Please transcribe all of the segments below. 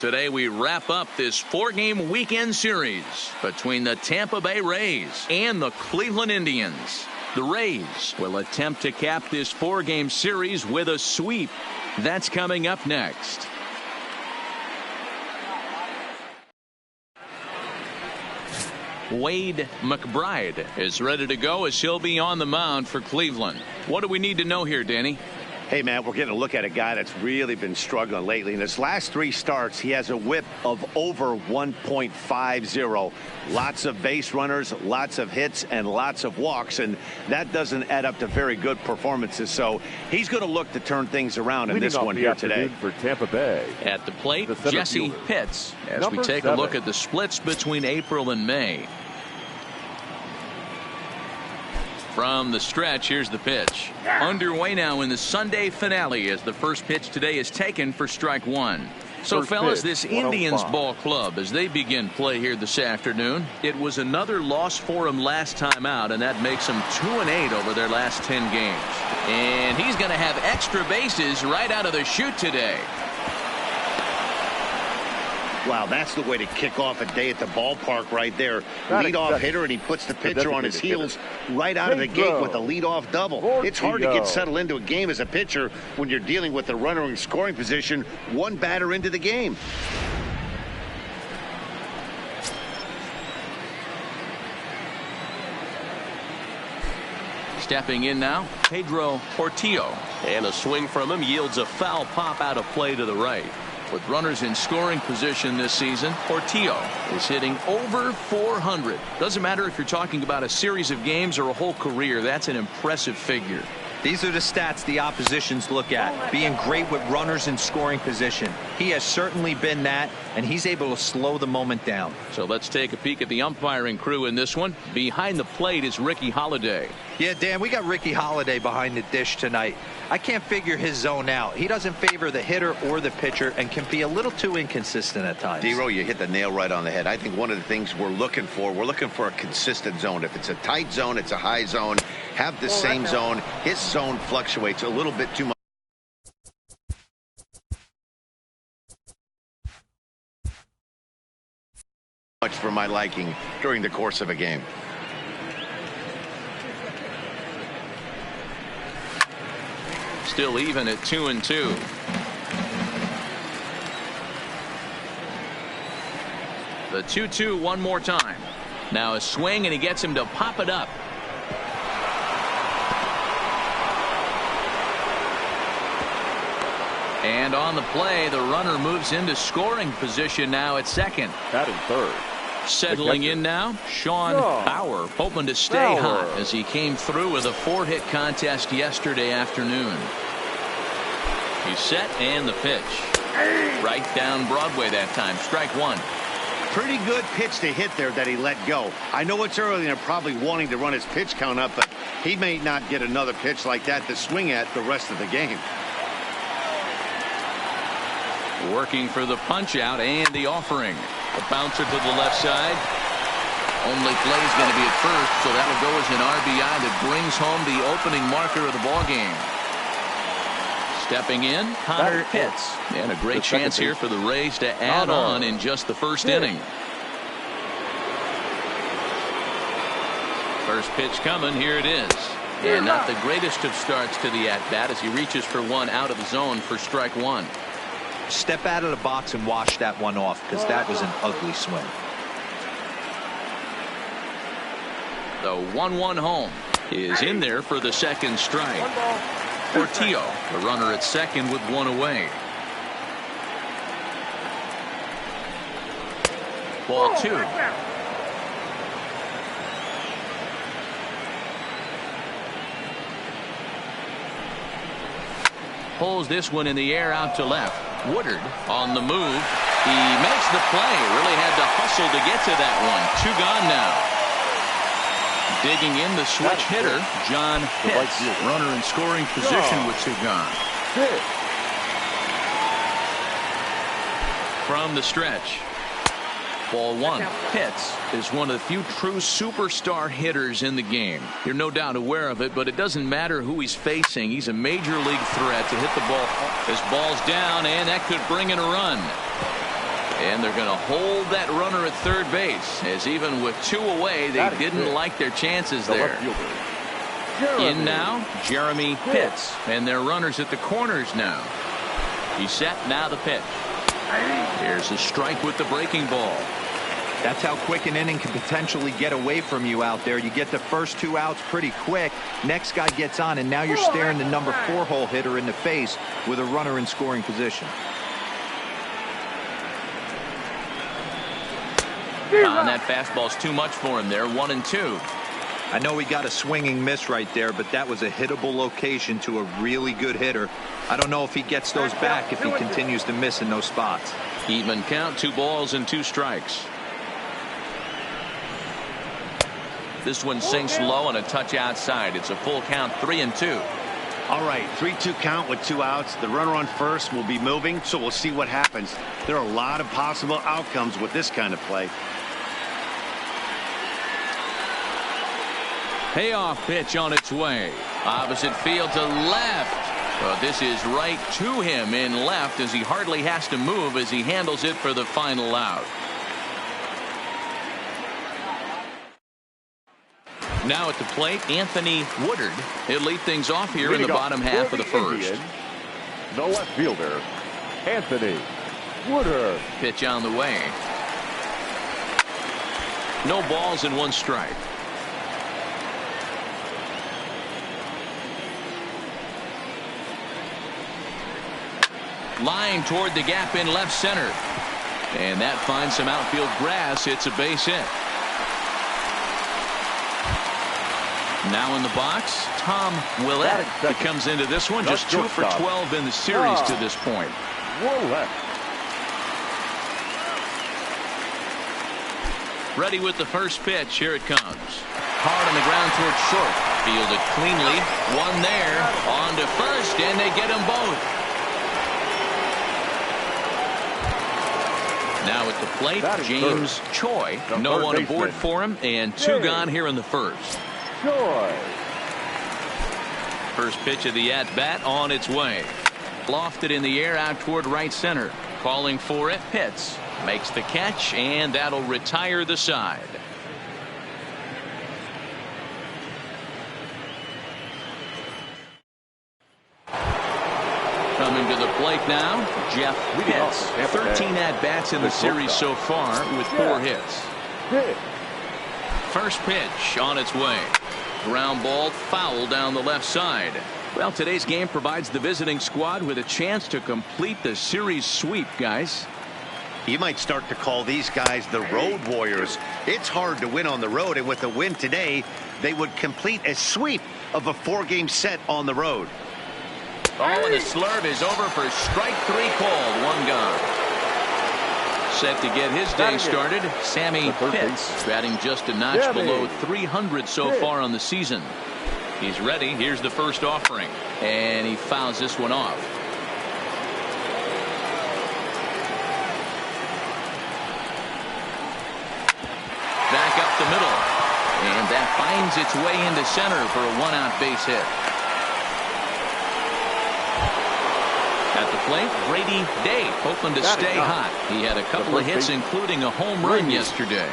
Today we wrap up this four-game weekend series between the Tampa Bay Rays and the Cleveland Indians. The Rays will attempt to cap this four-game series with a sweep. That's coming up next. Wade McBride is ready to go as he'll be on the mound for Cleveland. What do we need to know here, Danny? Hey, man, we're getting a look at a guy that's really been struggling lately. In his last three starts, he has a whip of over 1.50. Lots of base runners, lots of hits, and lots of walks, and that doesn't add up to very good performances. So he's going to look to turn things around in this one here today. For Tampa Bay. At the plate, Jesse Pitts, as we take a look at the splits between April and May. From the stretch, here's the pitch. Underway now in the Sunday finale as the first pitch today is taken for strike one. So, First fellas, pitch, this Indians 105. ball club, as they begin play here this afternoon, it was another loss for them last time out, and that makes them 2-8 over their last 10 games. And he's going to have extra bases right out of the chute today. Wow, that's the way to kick off a day at the ballpark right there. Leadoff hitter, and he puts the pitcher on his heels right out of the gate with a leadoff double. It's hard to get settled into a game as a pitcher when you're dealing with the runner in scoring position one batter into the game. Stepping in now, Pedro Portillo. And a swing from him yields a foul pop out of play to the right. With runners in scoring position this season, Portillo is hitting over 400. Doesn't matter if you're talking about a series of games or a whole career. That's an impressive figure. These are the stats the oppositions look at. Being great with runners in scoring position. He has certainly been that, and he's able to slow the moment down. So let's take a peek at the umpiring crew in this one. Behind the plate is Ricky Holiday. Yeah, Dan, we got Ricky Holiday behind the dish tonight. I can't figure his zone out. He doesn't favor the hitter or the pitcher and can be a little too inconsistent at times. D-Row, you hit the nail right on the head. I think one of the things we're looking for a consistent zone. If it's a tight zone, it's a high zone. Have the same zone. His zone fluctuates a little bit too much for my liking during the course of a game. Still even at 2-2. The 2-2 one more time. Now a swing, and he gets him to pop it up. And on the play, the runner moves into scoring position now at second. Batting third. Settling in now, Sean Bauer, hoping to stay hot as he came through with a 4-hit contest yesterday afternoon. He's set, and the pitch. Right down Broadway that time. Strike one. Pretty good pitch to hit there that he let go. I know it's early and they're probably wanting to run his pitch count up, but he may not get another pitch like that to swing at the rest of the game. Working for the punch out and the offering. A bouncer to the left side. Only play is going to be at first, so that'll go as an RBI that brings home the opening marker of the ball game. Stepping in, Connor Pitts. And a great chance here for the Rays to add on in just the first inning. First pitch coming. Here it is. And not the greatest of starts to the at-bat as he reaches for one out of the zone for strike one. Step out of the box and wash that one off, because that was an ugly swing. The 1-1 home is in there for the second strike. Portillo, the runner at second with one away. Ball two. Pulls this one in the air out to left. Woodard on the move. He makes the play. Really had to hustle to get to that one. Two gone now. Digging in the switch hitter, John Pitts. Runner in scoring position with two gone. From the stretch. Ball one. Pitts is one of the few true superstar hitters in the game. You're no doubt aware of it, but it doesn't matter who he's facing. He's a major league threat to hit the ball. His ball's down, and that could bring in a run. And they're going to hold that runner at third base, as even with 2 away, they didn't like their chances there. In now, Jeremy Pitts, and their runners at the corners now. He's set, now the pitch. Here's a strike with the breaking ball. That's how quick an inning can potentially get away from you out there. You get the first 2 outs pretty quick. Next guy gets on, and now you're staring the number 4 hole hitter in the face with a runner in scoring position. On that fastball's too much for him there. 1-2. I know he got a swinging miss right there, but that was a hittable location to a really good hitter. I don't know if he gets those back if he continues to miss in those spots. Even count, 2 balls and 2 strikes. This one sinks low and a touch outside. It's a full count, 3-2. All right, 3-2 count with 2 outs. The runner on first will be moving, so we'll see what happens. There are a lot of possible outcomes with this kind of play. Payoff pitch on its way. Opposite field to left. Well, this is right to him in left, as he hardly has to move as he handles it for the final out. Now at the plate, Anthony Woodard. He'll lead things off here in the bottom half of the first. The left fielder, Anthony Woodard. Pitch on the way. No balls and 1 strike. Line toward the gap in left center. And that finds some outfield grass. It's a base hit. Now in the box, Tom Willett. He comes into this one just 2 for 12 in the series to this point. Willett. Ready with the first pitch. Here it comes. Hard on the ground towards short. Fielded cleanly. 1 there. On to first, and they get them both. Now at the plate, James Choi. No one aboard for him, and 2 gone here in the first. Choi. First pitch of the at-bat on its way. Lofted in the air out toward right center. Calling for it, Pitts. Makes the catch, and that'll retire the side. Coming to the plate now, Jeff Pitts. 13 at-bats in the series so far with 4 hits. First pitch on its way. Ground ball foul down the left side. Well, today's game provides the visiting squad with a chance to complete the series sweep, guys. You might start to call these guys the road warriors. It's hard to win on the road, and with a win today, they would complete a sweep of a 4-game set on the road. Oh, and the slurve is over for strike 3 called. 1 gone. Set to get his day started, Sammy Pitts, batting just a notch below 300 so far on the season. He's ready. Here's the first offering, and he fouls this one off. Back up the middle, and that finds its way into center for a 1-out base hit. At the plate, Brady Day hoping to stay hot. He had a couple of hits, including a home run yesterday.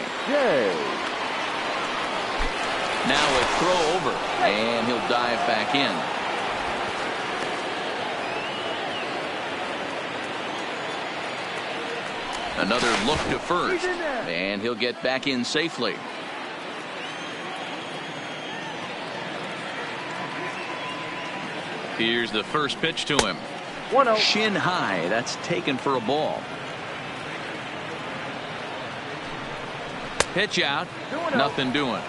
Now a throw over, and he'll dive back in. Another look to first, and he'll get back in safely. Here's the first pitch to him. Shin high. That's taken for a ball. Pitch out. Nothing doing.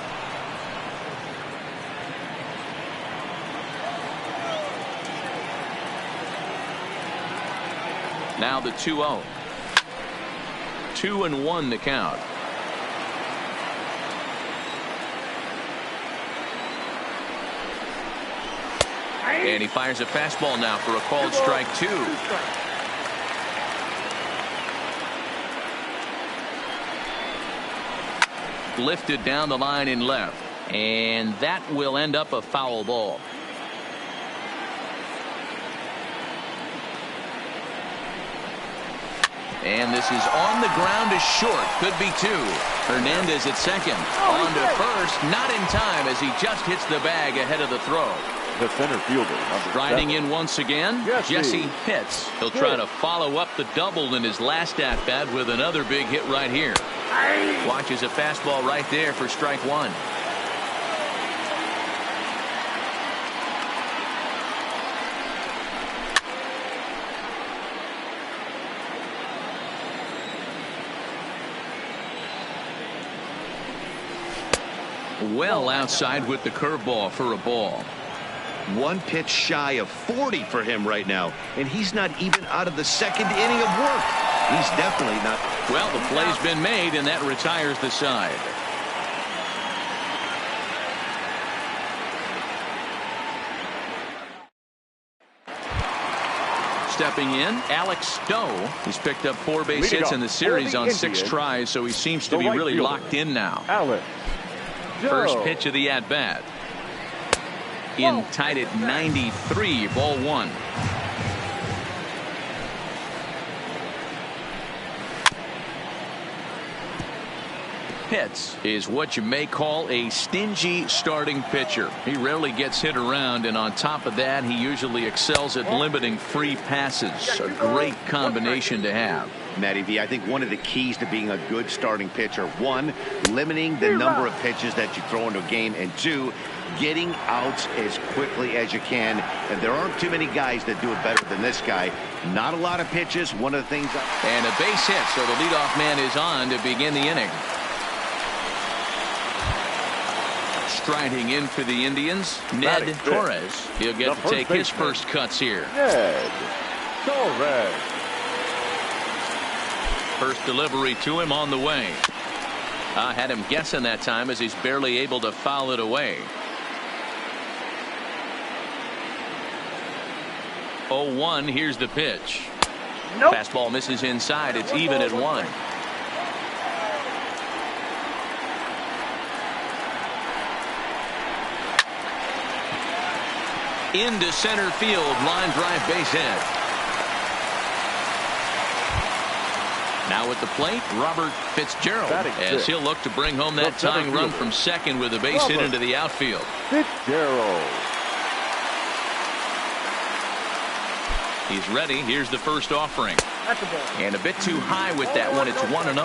Now the 2-0. 2-1 the count. And he fires a fastball now for a called strike 2. Lifted down the line in left, and that will end up a foul ball. And this is on the ground is short. Could be two. Hernandez at second. On to first. Not in time as he just hits the bag ahead of the throw. The center fielder, number Riding 7. in once again, Jesse Pitts. He'll try to follow up the double in his last at-bat with another big hit right here. Watches a fastball right there for strike one. Well outside with the curveball for a ball. One pitch shy of 40 for him right now, and he's not even out of the second inning of work. He's definitely not. Well, the play's been made, and that retires the side. Stepping in, Alex Stowe. He's picked up 4 base hits in the series on 6 tries, so he seems to be really locked in now. Alex First pitch of the at-bat. In tied at 93, ball 1. Pitts is what you may call a stingy starting pitcher. He rarely gets hit around, and on top of that, he usually excels at limiting free passes. A great combination to have. Matty V, I think one of the keys to being a good starting pitcher, 1, limiting the number of pitches that you throw into a game, and 2, getting outs as quickly as you can. And there aren't too many guys that do it better than this guy. Not a lot of pitches. One of the things. And a base hit, so the leadoff man is on to begin the inning. Striding in for the Indians, Ned Torres. He'll get to take his first cuts here. Ned Torres. First delivery to him on the way. Had him guessing that time as he's barely able to foul it away. 0-1, here's the pitch. Nope. Fastball misses inside. It's even at 1. Into center field, line drive base hit. Now at the plate, Robert Fitzgerald, as he'll look to bring home that tying run from second with a base hit into the outfield. Fitzgerald. He's ready. Here's the first offering. And a bit too high with that one. It's 1-0.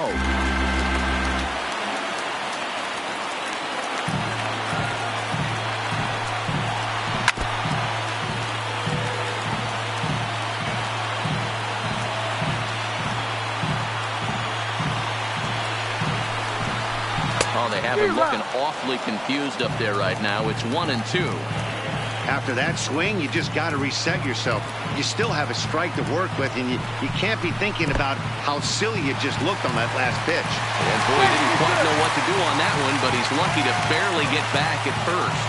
Oh, they have him looking awfully confused up there right now. It's 1-2. After that swing, you just got to reset yourself. You still have a strike to work with, and you can't be thinking about how silly you just looked on that last pitch. And boy, he didn't quite know what to do on that one, but he's lucky to barely get back at first.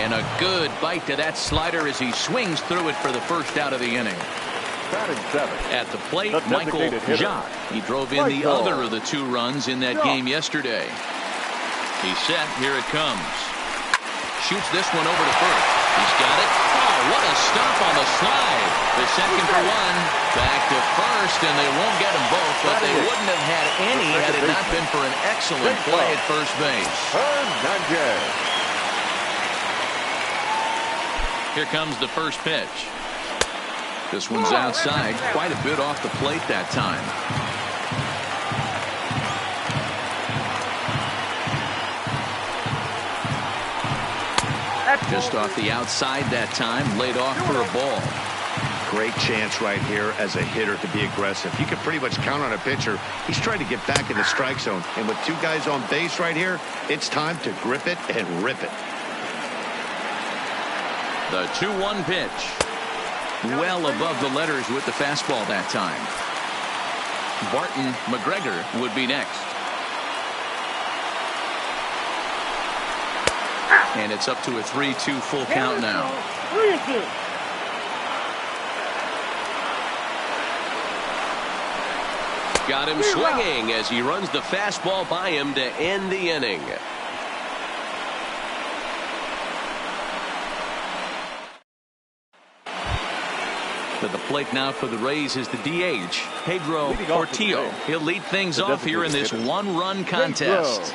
And a good bite to that slider as he swings through it for the first out of the inning. At the plate, Michael Jacques. He drove in the other of the 2 runs in that game yesterday. He's set. Here it comes. Shoots this one over to first. He's got it. Oh, what a stop on the slide. The second for 1. Back to first, and they won't get them both, but they wouldn't have had any had it not been for an excellent play at first base. Here comes the first pitch. This one's outside, quite a bit off the plate that time. Just off the outside that time, laid off for a ball. Great chance right here as a hitter to be aggressive. You can pretty much count on a pitcher. He's trying to get back in the strike zone. And with 2 guys on base right here, it's time to grip it and rip it. The 2-1 pitch. Well above the letters with the fastball that time. Barton McGregor would be next. And it's up to a 3-2 full count now. 3-2. Got him swinging as he runs the fastball by him to end the inning. To the plate now for the Rays is the DH, Pedro Portillo. He'll lead things off here in this one-run contest.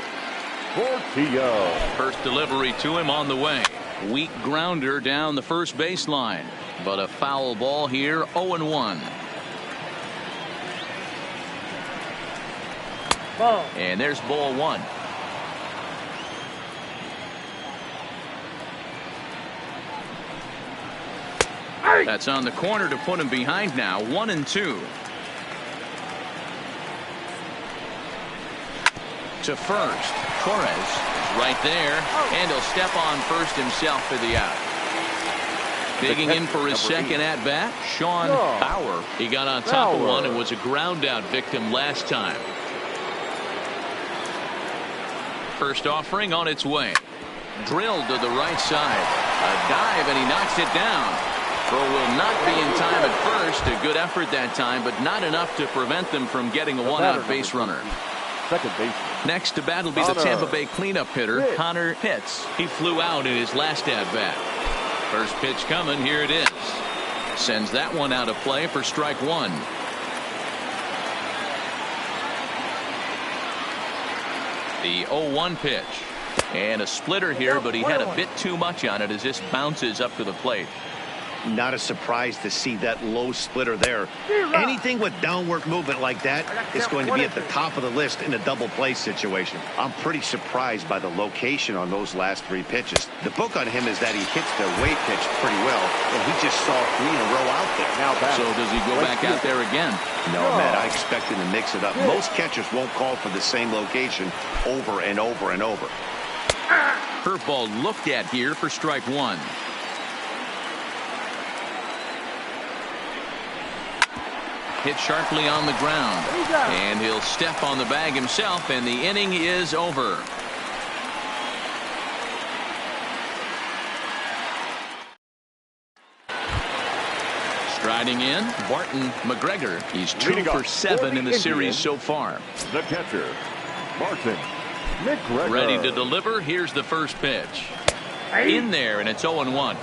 Portillo. First delivery to him on the way. Weak grounder down the first baseline, but a foul ball here. 0-1. And there's ball one. That's on the corner to put him behind now. 1-2. To first. Torres is right there, and he'll step on first himself for the out. Digging in for his second at bat, Sean Bauer. He got on top of one and was a ground out victim last time. First offering on its way. Drilled to the right side. A dive, and he knocks it down. Throw will not be in time at first. A good effort that time, but not enough to prevent them from getting a one-out base runner. Second base. Next to bat will be the Tampa Bay cleanup hitter, Connor Pitts. He flew out in his last at-bat. First pitch coming. Here it is. Sends that one out of play for strike one. The 0-1 pitch. And a splitter here, but he had a bit too much on it as this bounces up to the plate. Not a surprise to see that low splitter there. Anything with downward movement like that is going to be at the top of the list in a double play situation. I'm pretty surprised by the location on those last three pitches. The book on him is that he hits the away pitch pretty well, and he just saw three in a row out there. So does he go back out there again? No, Matt, I expect him to mix it up. Most catchers won't call for the same location over and over and over. Curveball looked at here for strike one. Hit sharply on the ground, and he'll step on the bag himself, and the inning is over. Striding in, Barton McGregor. He's 2 for 7 in the series so far. The catcher, Barton McGregor. Ready to deliver. Here's the first pitch. In there, and it's 0-1.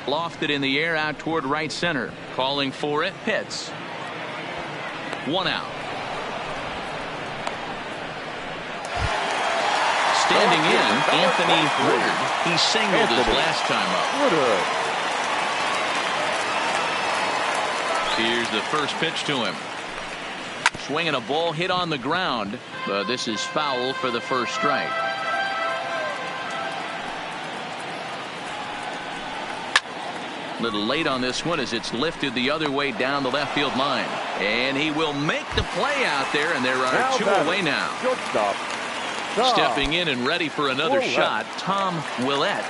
Lofted in the air out toward right center. Calling for it. Pitts. One out. Standing in, Anthony Woodard. He singled his last time up. Here's the first pitch to him. Swinging a ball hit on the ground. But this is foul for the first strike. Little late on this one as it's lifted the other way down the left field line. And he will make the play out there, and there are two away now. Shortstop. Stepping in and ready for another shot, Tom Willett.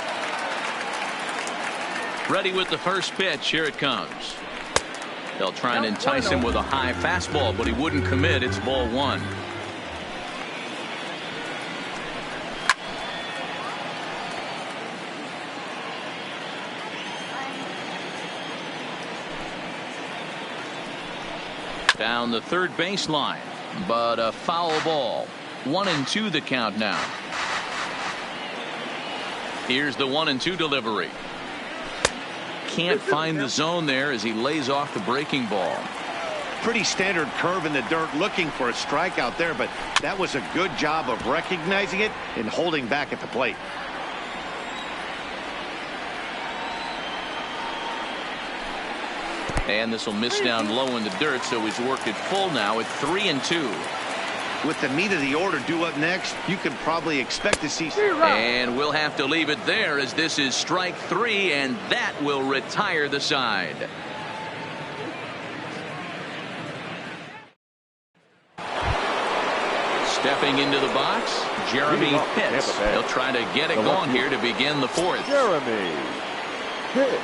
Ready with the first pitch. Here it comes. They'll try and entice him with a high fastball, but he wouldn't commit. It's ball one. Down the third baseline, but a foul ball. 1-2 the count now. Here's the 1-2 delivery. Can't find the zone there as he lays off the breaking ball. Pretty standard curve in the dirt, looking for a strikeout there, but that was a good job of recognizing it and holding back at the plate. And this will miss down low in the dirt, so he's worked it full now at 3-2. With the meat of the order due up next, you can probably expect to see. And we'll have to leave it there as this is strike 3, and that will retire the side. Stepping into the box, Jeremy Pitts. He'll try to get it going here to begin the fourth. Jeremy Pitts.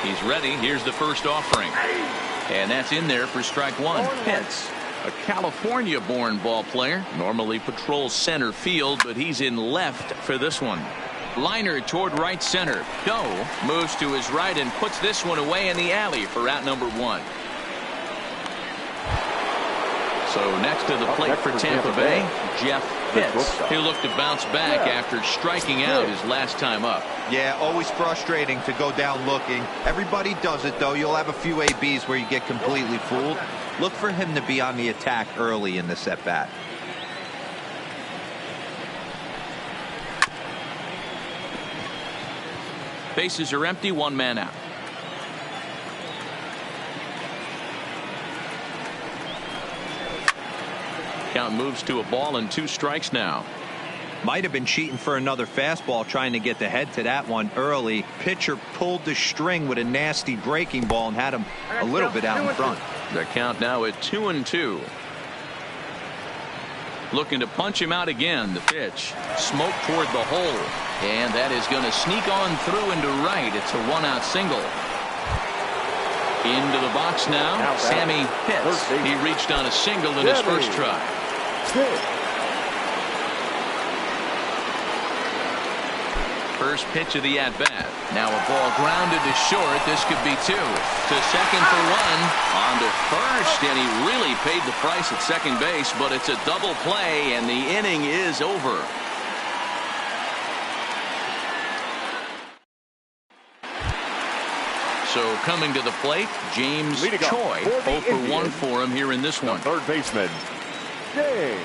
He's ready. Here's the first offering. And that's in there for strike one. Pitts, a California-born ball player, normally patrols center field, but he's in left for this one. Liner toward right center. Doe moves to his right and puts this one away in the alley for out number one. So next to the plate for Tampa Bay, Jeff Pitts. He'll look to bounce back after striking out his last time up. Yeah, always frustrating to go down looking. Everybody does it, though. You'll have a few ABs where you get completely fooled. Look for him to be on the attack early in this at-bat. Bases are empty, one man out. Count moves to a ball and 2 strikes now. Might have been cheating for another fastball, trying to get the head to that one early. Pitcher pulled the string with a nasty breaking ball and had him a little bit out in front. The count now at 2-2. Looking to punch him out again. The pitch. Smoke toward the hole. And that is going to sneak on through into right. It's a 1-out single. Into the box now. Sammy Pitts. He reached on a single in his first try. First pitch of the at-bat. Now a ball grounded to short. This could be 2. To second for 1. On to first, and he really paid the price at second base, but it's a double play, and the inning is over. So coming to the plate, James Choi. 0 for 1 for him here in this one. Third baseman, James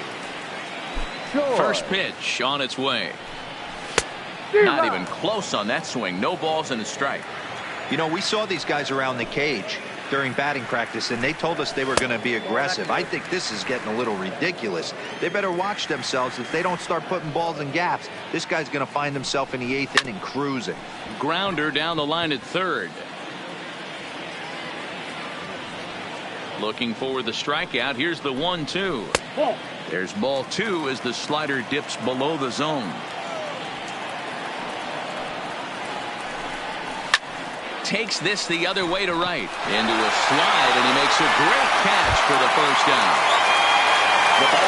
Choi. First pitch on its way. Not even close on that swing. No balls and a strike. You know, we saw these guys around the cage during batting practice, and they told us they were going to be aggressive. I think this is getting a little ridiculous. They better watch themselves. If they don't start putting balls in gaps, this guy's going to find himself in the 8th inning cruising. Grounder down the line at third. Looking for the strikeout. Here's the 1-2. There's ball 2 as the slider dips below the zone. Takes this the other way to right. Into a slide, and he makes a great catch for the first down.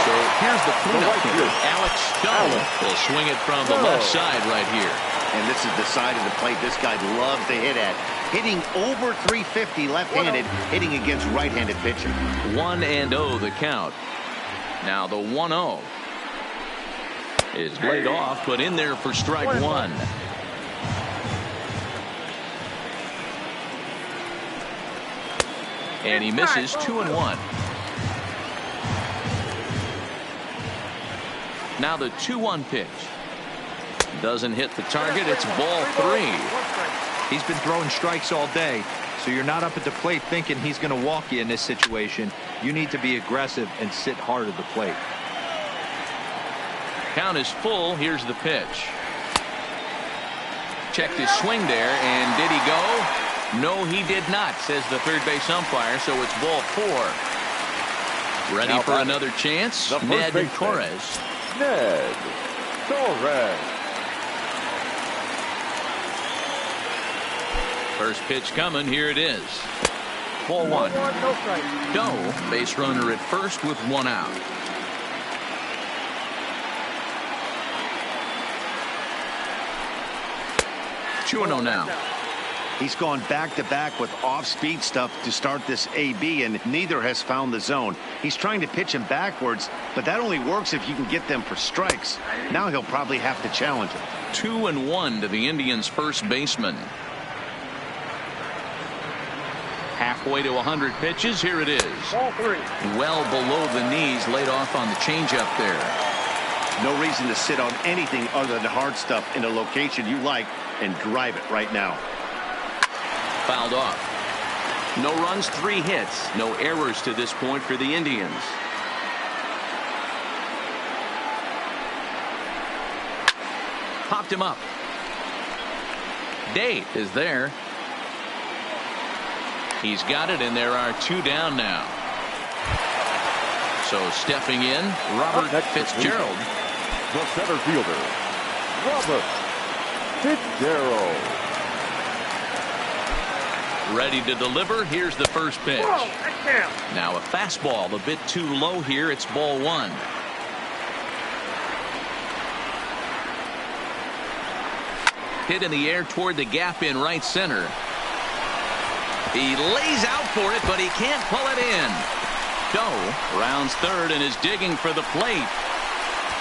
So here's the cleanup hitter. Alex Stone will swing it from the left side right here. And this is the side of the plate this guy loves to hit at. Hitting over 350 left-handed, hitting against right-handed pitching. 1-0 the count. Now the 1-0 is laid off, but in there for strike 1. And he misses 2-1. Now the 2-1 pitch. Doesn't hit the target. It's ball 3. He's been throwing strikes all day, so you're not up at the plate thinking he's going to walk you in this situation. You need to be aggressive and sit hard at the plate. Count is full. Here's the pitch. Checked his swing there, and did he go? No, he did not, says the third base umpire, so it's ball 4. Ready for another chance? Ned Torres. Ned Torres. First pitch coming. Here it is. Ball 1. Doe, base runner at first with 1 out. Two 2-0 now. He's gone back-to-back with off-speed stuff to start this AB, and neither has found the zone. He's trying to pitch him backwards, but that only works if you can get them for strikes. Now he'll probably have to challenge him. 2-1 to the Indians' first baseman. Halfway to 100 pitches. Here it is. Ball 3. Well below the knees, laid off on the changeup there. No reason to sit on anything other than hard stuff in a location you like and drive it right now. Fouled off. No runs, 3 hits. No errors to this point for the Indians. Popped him up. Date is there. He's got it, and there are 2 down now. So stepping in, Robert Fitzgerald. The center fielder, Robert Fitzgerald. Ready to deliver. Here's the first pitch. Now a fastball a bit too low here. It's ball 1. Hit in the air toward the gap in right center. He lays out for it, but he can't pull it in. Doe rounds third and is digging for the plate.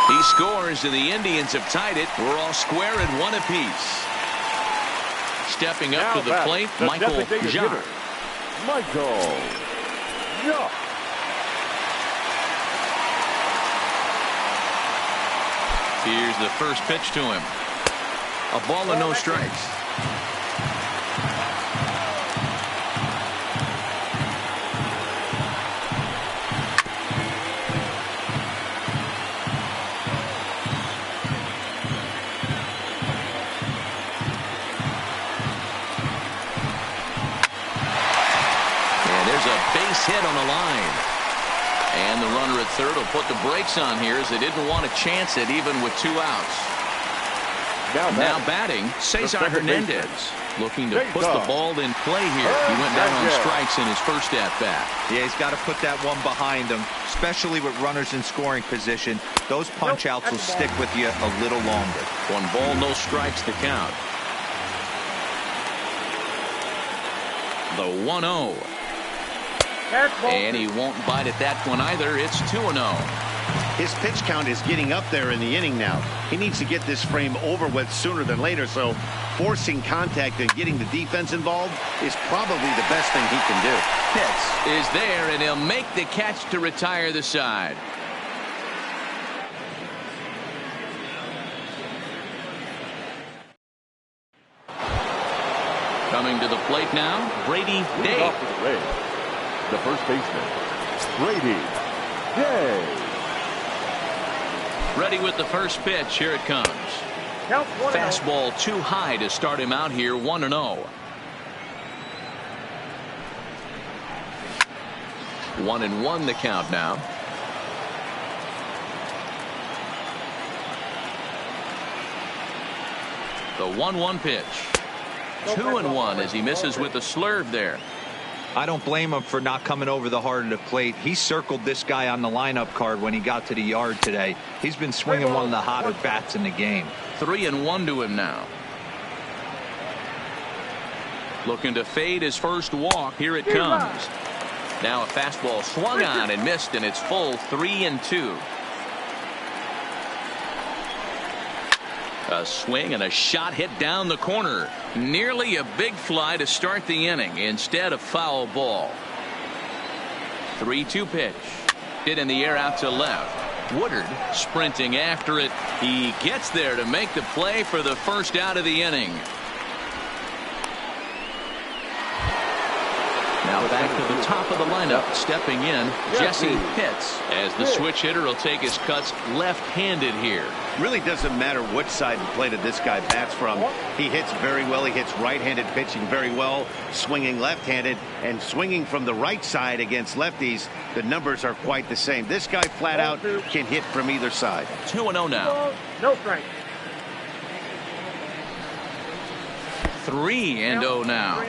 He scores, and the Indians have tied it. We're all square at 1 apiece. Stepping up to the plate, Michael Jock. Michael Jock. Here's the first pitch to him. A ball and no strikes. Hit on the line. And the runner at third will put the brakes on here as they didn't want to chance it even with 2 outs. Now batting, Cesar Hernandez. Looking to put the ball in play here. He went down on strikes in his first at-bat. Yeah, he's got to put that one behind him, especially with runners in scoring position. Those punch-outs will stick with you a little longer. 1 ball, no strikes to count. The 1-0. And he won't bite at that one either. It's 2-0. His pitch count is getting up there in the inning now. He needs to get this frame over with sooner than later, so forcing contact and getting the defense involved is probably the best thing he can do. Pitts is there, and he'll make the catch to retire the side. Coming to the plate now, Brady Day. The first baseman, Brady Day. Ready with the first pitch. Here it comes. Fastball too high to start him out here. 1-0. 1-1 the count now. The 1-1 pitch. 2-1 as he misses with the slurve there. I don't blame him for not coming over the heart of the plate. He circled this guy on the lineup card when he got to the yard today. He's been swinging one of the hotter bats in the game. 3-1 to him now. Looking to fade his first walk. Here it comes. Now a fastball swung on and missed, and it's full. 3-2. A swing and a shot hit down the corner. Nearly a big fly to start the inning. Instead, a foul ball. 3-2 pitch. Hit in the air out to left. Woodard sprinting after it. He gets there to make the play for the first out of the inning. Now back to the top of the lineup. Stepping in, Jesse Pitts, as the switch hitter will take his cuts left-handed here. Really doesn't matter which side of the plate this guy bats from. He hits very well. He hits right-handed pitching very well, swinging left-handed, and swinging from the right side against lefties. The numbers are quite the same. This guy flat out can hit from either side. 2-0 now. No strike. 3-0 now.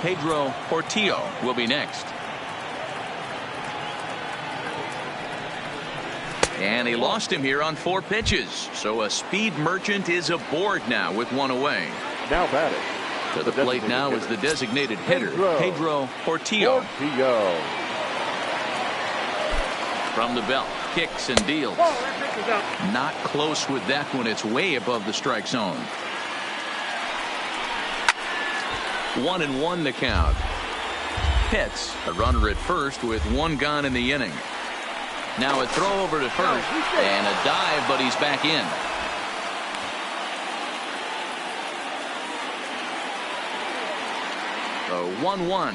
Pedro Portillo will be next. And he lost him here on 4 pitches. So a speed merchant is aboard now with 1 away. Now batting. To the plate now is the designated hitter, Pedro Portillo. From the belt, kicks and deals. Not close with that one. It's way above the strike zone. 1-1 the count. Pitts, a runner at first with 1 gone in the inning. Now a throw over to first and a dive, but he's back in. The 1-1.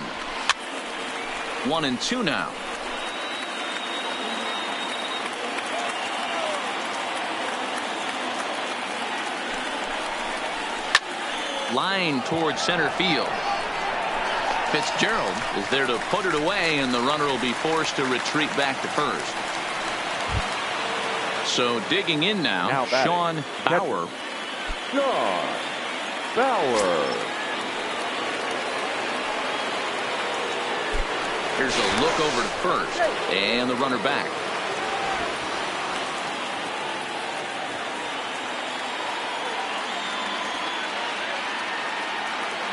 1-2 now. Line towards center field. Fitzgerald is there to put it away, and the runner will be forced to retreat back to first. So digging in now Sean Bauer. Sean Bauer. Here's a look over to first, and the runner back.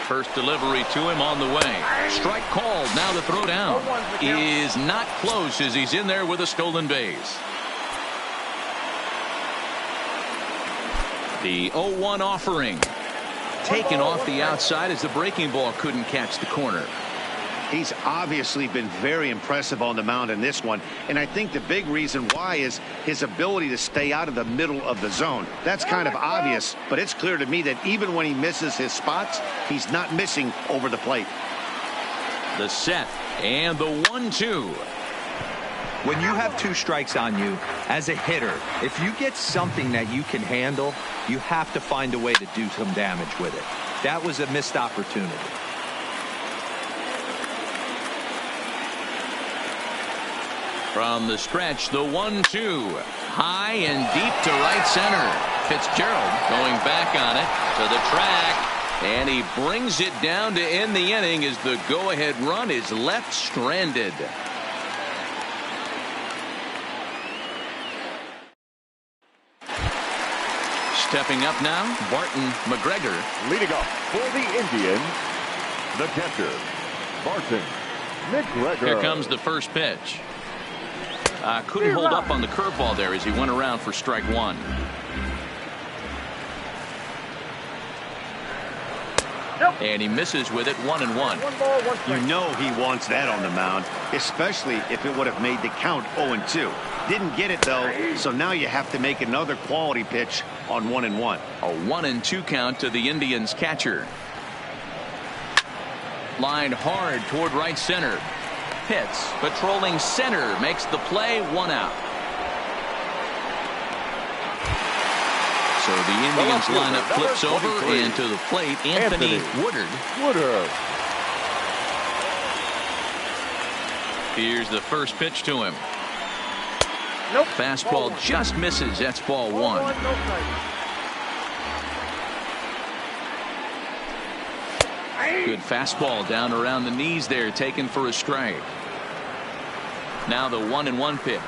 First delivery to him on the way. Strike called. Now the throw down is not close as he's in there with a stolen base. The 0-1 offering. Taken off the outside as the breaking ball couldn't catch the corner. He's obviously been very impressive on the mound in this one, and I think the big reason why is his ability to stay out of the middle of the zone. That's kind of obvious, but it's clear to me that even when he misses his spots, he's not missing over the plate. The set and the 1-2. When you have 2 strikes on you, as a hitter, if you get something that you can handle, you have to find a way to do some damage with it. That was a missed opportunity. From the stretch, the 1-2. High and deep to right center. Fitzgerald going back on it to the track. And he brings it down to end the inning as the go-ahead run is left stranded. Stepping up now, Barton McGregor. Leading off for the Indians, the catcher, Barton McGregor. Here comes the first pitch. Couldn't hold up on the curveball there as he went around for strike 1. And he misses with it, 1-1. You know he wants that on the mound, especially if it would have made the count 0-2. Didn't get it, though, so now you have to make another quality pitch on 1-1. A 1-2 count to the Indians catcher. Lined hard toward right center. Pitts patrolling center makes the play, 1 out. So the Indians lineup flips over, and to the plate, Anthony Woodard. Here's the first pitch to him. Nope. Fastball just misses. That's ball 1. Good fastball down around the knees there, taken for a strike. Now the 1-1 pitch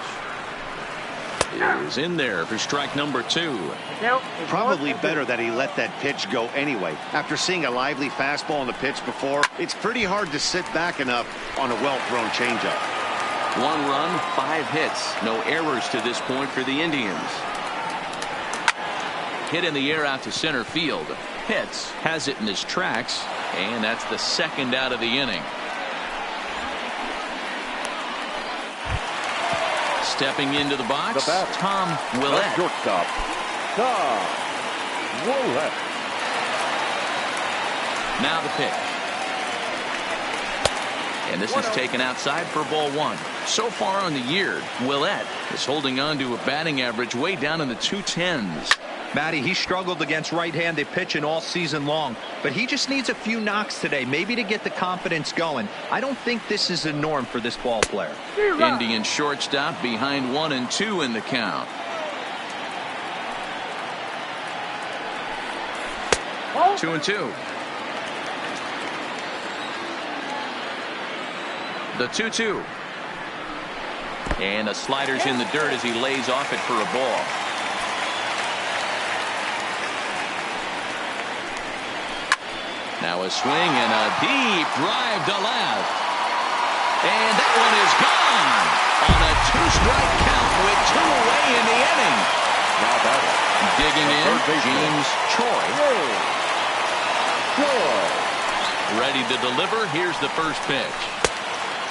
is in there for strike number 2. Probably better that he let that pitch go anyway. After seeing a lively fastball on the pitch before, it's pretty hard to sit back enough on a well-thrown changeup. 1 run, 5 hits. No errors to this point for the Indians. Hit in the air out to center field. Pitts has it in his tracks, and that's the second out of the inning. Stepping into the box, Tom Willett. Shortstop, Tom Willett. Now the pitch. And this is taken outside for ball 1. So far on the year, Willett is holding on to a batting average way down in the 210s. Matty, he struggled against right-handed pitching all season long, but he just needs a few knocks today, maybe to get the confidence going. I don't think this is a norm for this ball player. Indian shortstop behind 1-2 in the count. Oh. 2-2. The 2-2. And the slider's in the dirt as he lays off it for a ball. Now a swing and a deep drive to left. And that one is gone on a 2-strike count with 2 away in the inning. Now batting. Digging in, James Choi. Ready to deliver. Here's the first pitch.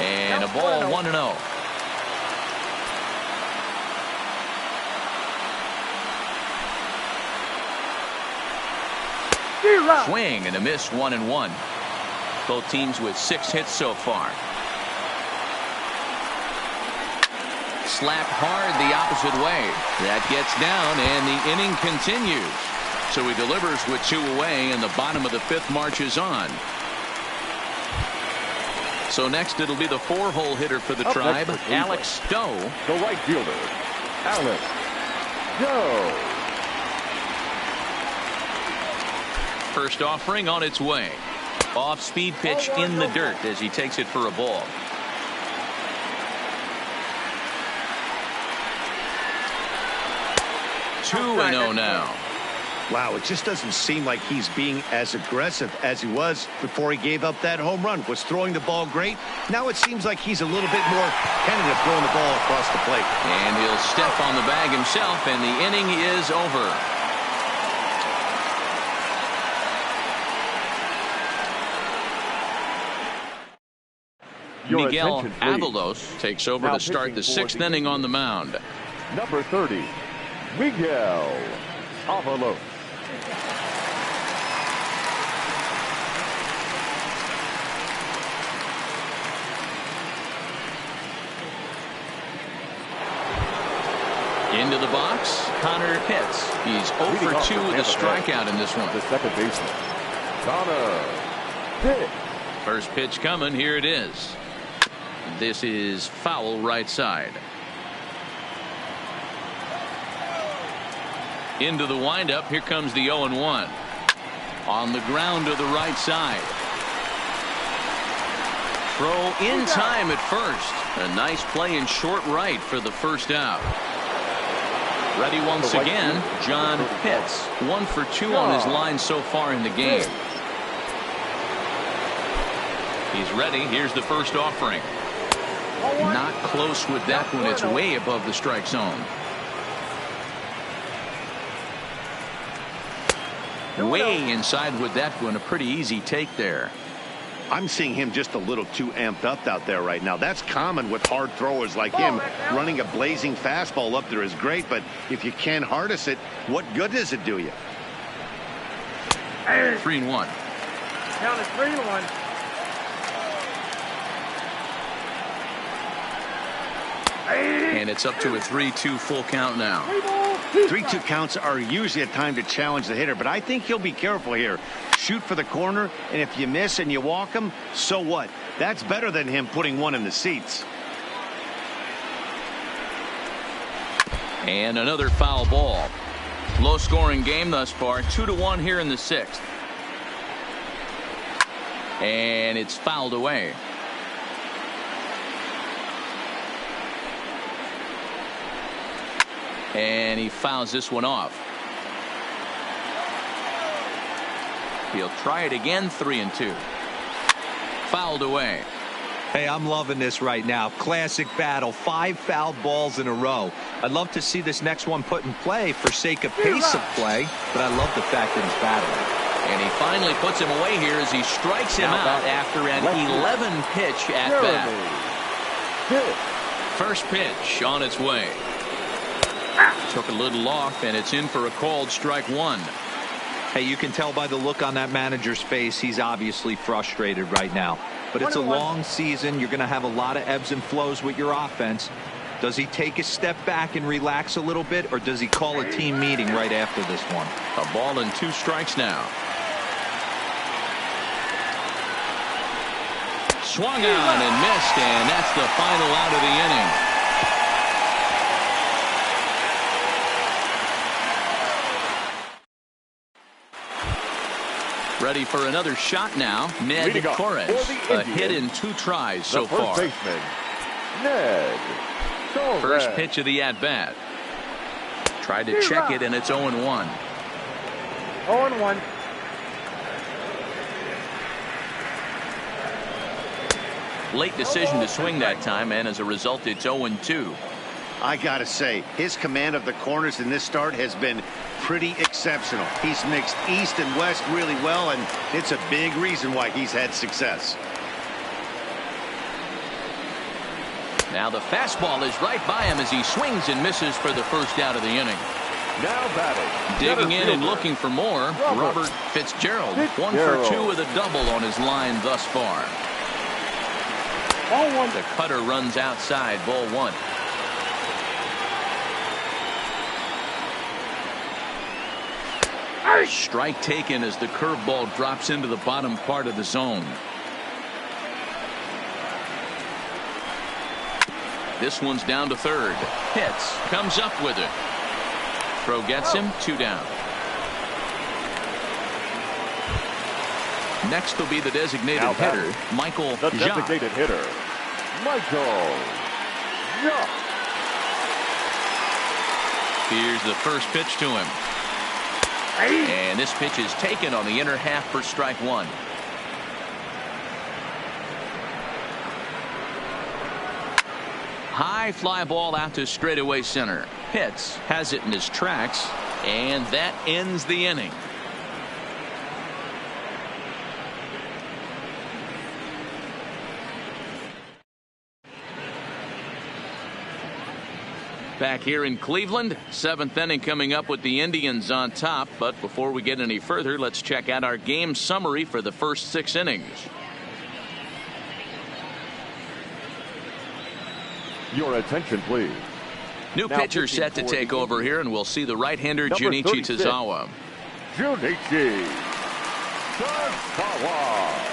And a ball, 1-0. Swing and a miss, 1-1. Both teams with 6 hits so far. Slapped hard the opposite way. That gets down and the inning continues. So he delivers with 2 away and the bottom of the 5th marches on. So next it'll be the 4-hole hitter for the Tribe, Alex Stowe. The right fielder, Alex Stowe. First offering on its way. Off-speed pitch in the dirt as he takes it for a ball. Two 2-0 now. Wow, it just doesn't seem like he's being as aggressive as he was before he gave up that home run. Was throwing the ball great. Now it seems like he's a little bit more tentative throwing the ball across the plate. And he'll step on the bag himself, and the inning is over. Your Miguel attention, please. Avalos takes over Now to start pitching the for 6th the inning on the mound. Number 30, Miguel Avalos. Into the box, Connor Pitts. He's 0 Leading for off 2 the with a Tampa Bay, strikeout in this one. The second baseman, Connor Pitts. First pitch coming. Here it is. This is foul right side. Into the windup. Here comes the 0-1. On the ground to the right side. Throw in time at first. A nice play in short right for the first out. Ready once again, John Pitts. 1 for 2 on his line so far in the game. He's ready. Here's the first offering. Not close with that one. It's way above the strike zone. Way inside with that one. A pretty easy take there. I'm seeing him just a little too amped up out there right now. That's common with hard throwers like him. Running a blazing fastball up there is great, but if you can't harness it, what good does it do you? 3-1. Count is 3-1. And it's up to a 3-2 full count now. 3-2 counts are usually a time to challenge the hitter, but I think he'll be careful here. Shoot for the corner, and if you miss and you walk him, so what? That's better than him putting one in the seats. And another foul ball. Low scoring game thus far. 2-1 here in the 6th. And it's fouled away. And he fouls this one off. He'll try it again. 3-2. Fouled away. Hey, I'm loving this right now. Classic battle. 5 foul balls in a row. I'd love to see this next one put in play for sake of pace of play, but I love the fact that he's battling. And he finally puts him away here as he strikes him out after an 11 pitch at bat. First pitch on its way. Took a little off, and it's in for a called strike 1. Hey, you can tell by the look on that manager's face, he's obviously frustrated right now. But it's a long season. You're going to have a lot of ebbs and flows with your offense. Does he take a step back and relax a little bit, or does he call a team meeting right after this one? A ball and 2 strikes now. Swung on and missed, and that's the final out of the inning. Ready for another shot now. Ned Torres. A hit in 2 tries so far. First baseman, Ned Torres. First pitch of the at-bat. Tried to check it, and it's 0-1. 0-1. Late decision to swing that time, and as a result, it's 0-2. I gotta say, his command of the corners in this start has been pretty exceptional. He's mixed east and west really well, and it's a big reason why he's had success. Now the fastball is right by him as he swings and misses for the first out of the inning. Now batting. Digging in and looking for more, Robert Fitzgerald. 1 for 2 with a double on his line thus far. Ball 1. The cutter runs outside, ball 1. Strike taken as the curveball drops into the bottom part of the zone. This one's down to third. Pitts comes up with it. Throw gets him. 2 down. Next will be the designated hitter, Michael The Jacques. designated hitter, Michael Jacques. Here's the first pitch to him. And this pitch is taken on the inner half for strike 1. High fly ball out to straightaway center. Pitts has it in his tracks, and that ends the inning. Back here in Cleveland, 7th inning coming up with the Indians on top. But before we get any further, let's check out our game summary for the first 6 innings. Your attention, please. New Now pitcher pitching set to for take the over here, and we'll see the right-hander Number Junichi 36. Tozawa. Junichi Tozawa.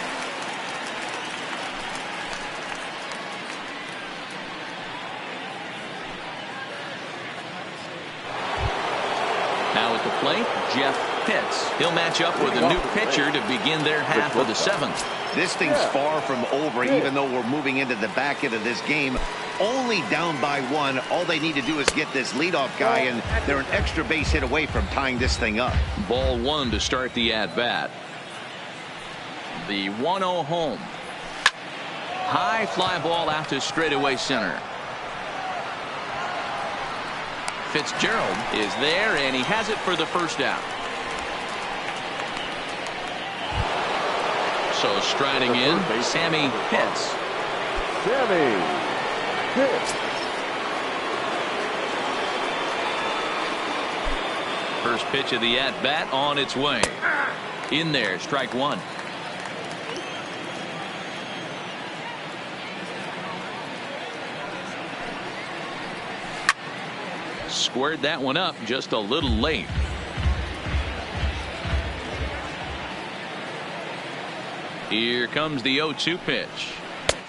Now at the plate, Jeff Pitts. He'll match up with a new pitcher to begin their half of the 7th. This thing's far from over, even though we're moving into the back end of this game. Only down by 1. All they need to do is get this leadoff guy, and they're an extra base hit away from tying this thing up. Ball 1 to start the at-bat. The 1-0 home. High fly ball out to straightaway center. Fitzgerald is there, and he has it for the first out. So striding in, Sammy Pitts. Sammy Pitts. First pitch of the at-bat on its way. In there, strike 1. Squared that one up just a little late. Here comes the 0-2 pitch.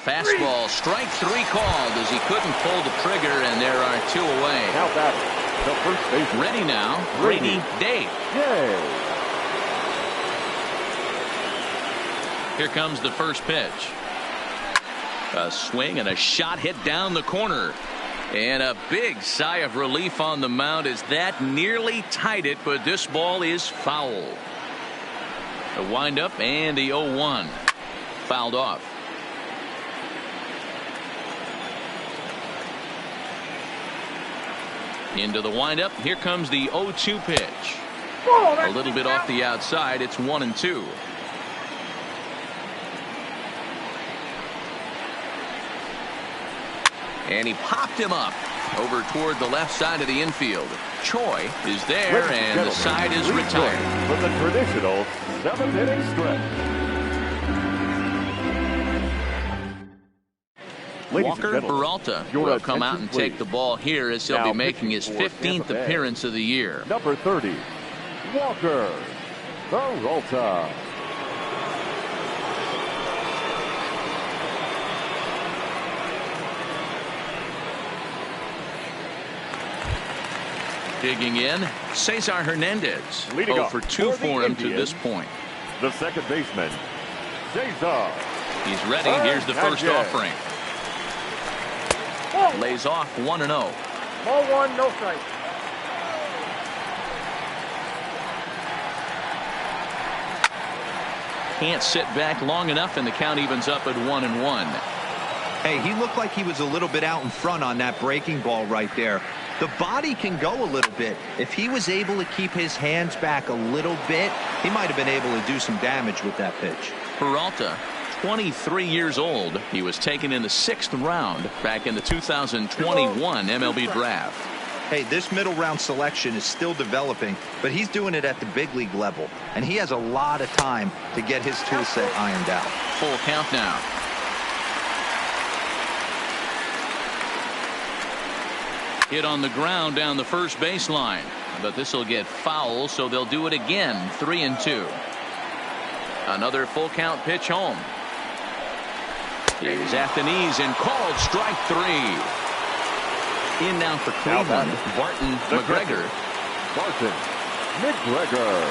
Fastball, strike 3 called as he couldn't pull the trigger, and there are 2 away. Now batting, the first baseman. Ready now, Brady Day. Yay. Here comes the first pitch. A swing and a shot hit down the corner. And a big sigh of relief on the mound as that nearly tied it, but this ball is foul. The windup and the 0-1 fouled off. Into the windup. Here comes the 0-2 pitch. A little bit off the outside. It's 1-2. And he popped him up over toward the left side of the infield. Choi is there, and the side is retired. For the traditional 7th inning stretch. Walker Peralta will come out and take the ball here as he'll be making his 15th appearance of the year. Number 30, Walker Peralta. Digging in, Cesar Hernandez. Leading 0 off for 2 for him to Indians, this point. The second baseman, Cesar. He's ready. Here's the first offering. Lays off 1-0. Ball 1, no strike. Can't sit back long enough, and the count evens up at 1-1. Hey, he looked like he was a little bit out in front on that breaking ball right there. The body can go a little bit. If he was able to keep his hands back a little bit, he might have been able to do some damage with that pitch. Peralta, 23 years old. He was taken in the 6th round back in the 2021 MLB draft. Hey, this middle round selection is still developing, but he's doing it at the big league level, and he has a lot of time to get his tool set ironed out. Full count now. Hit on the ground down the first baseline, but this will get foul, so they'll do it again. 3-2. Another full count pitch home. He's at the knees and called strike 3. In now for Cleveland, Barton McGregor. Barton McGregor.